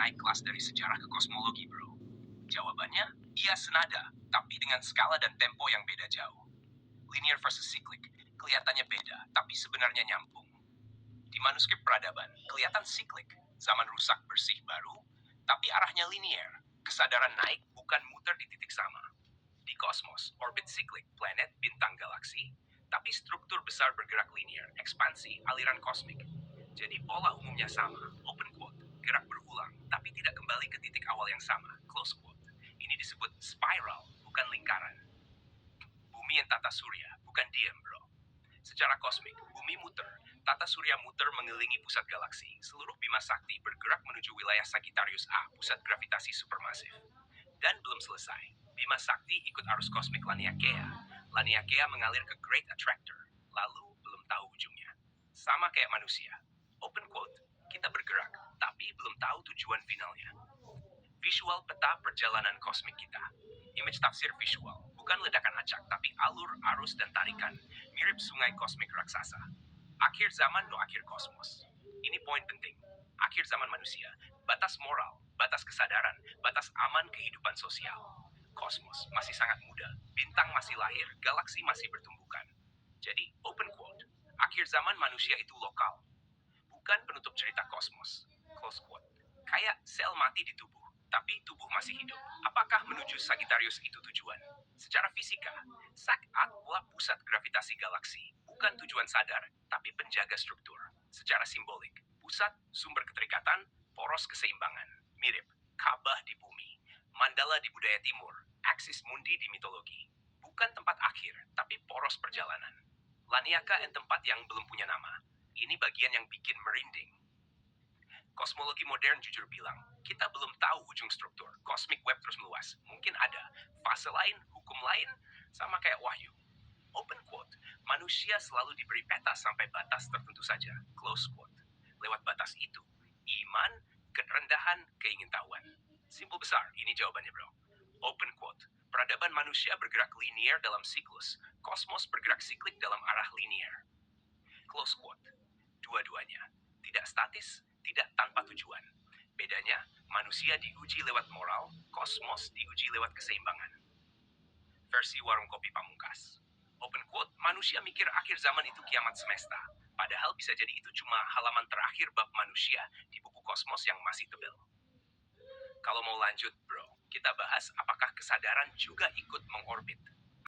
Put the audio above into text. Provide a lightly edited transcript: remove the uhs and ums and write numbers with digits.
naik kelas dari sejarah ke kosmologi, bro? Jawabannya, iya senada, tapi dengan skala dan tempo yang beda jauh. Linear versus cyclic, kelihatannya beda, tapi sebenarnya nyambung. Di manuskrip peradaban, kelihatan siklik, zaman rusak bersih baru, tapi arahnya linear. Kesadaran naik bukan muter di titik sama. Di kosmos, orbit siklik, planet, bintang, galaksi, tapi struktur besar bergerak linear, ekspansi, aliran kosmik. Jadi pola umumnya sama, open quote, gerak berulang, tapi tidak kembali ke titik awal yang sama, close quote. Ini disebut spiral, bukan lingkaran. Bumi yang tata surya, bukan diem, bro. Secara kosmik, bumi muter, tata surya muter mengelilingi pusat galaksi. Seluruh Bima Sakti bergerak menuju wilayah Sagittarius A, pusat gravitasi supermasif. Dan belum selesai, Bima Sakti ikut arus kosmik Laniakea. Laniakea mengalir ke Great Attractor, lalu belum tahu ujungnya. Sama kayak manusia. Open quote, kita bergerak, tapi belum tahu tujuan finalnya. Visual peta perjalanan kosmik kita. Image tafsir visual, bukan ledakan acak, tapi alur, arus, dan tarikan. Mirip sungai kosmik raksasa. Akhir zaman no akhir kosmos. Ini poin penting. Akhir zaman manusia, batas moral, batas kesadaran, batas aman kehidupan sosial. Kosmos masih sangat muda, bintang masih lahir, galaksi masih bertumbukan. Jadi, open quote, akhir zaman manusia itu lokal, bukan penutup cerita kosmos. Close quote. Kayak sel mati di tubuh, tapi tubuh masih hidup. Apakah menuju Sagittarius itu tujuan? Secara fisika, Sag adalah pusat gravitasi galaksi, bukan tujuan sadar, tapi penjaga struktur. Secara simbolik, pusat sumber keterikatan, poros keseimbangan. Mirip Ka'bah di bumi, mandala di budaya timur, aksis mundi di mitologi. Bukan tempat akhir, tapi poros perjalanan. Laniaka dan tempat yang belum punya nama. Ini bagian yang bikin merinding. Kosmologi modern jujur bilang, kita belum tahu ujung struktur. Cosmic web terus meluas. Mungkin ada fase lain, hukum lain, sama kayak wahyu. Open quote, manusia selalu diberi peta sampai batas tertentu saja. Close quote. Lewat batas itu, iman, kerendahan, keingintahuan. Simpel besar, ini jawabannya bro. Open quote, peradaban manusia bergerak linear dalam siklus. Kosmos bergerak siklik dalam arah linear. Close quote. Dua-duanya. Tidak statis, tidak tanpa tujuan. Bedanya, manusia diuji lewat moral, kosmos diuji lewat keseimbangan. Versi warung kopi pamungkas. Open quote, manusia mikir akhir zaman itu kiamat semesta. Padahal bisa jadi itu cuma halaman terakhir bab manusia di buku kosmos yang masih tebal. Kalau mau lanjut, bro, kita bahas apakah kesadaran juga ikut mengorbit.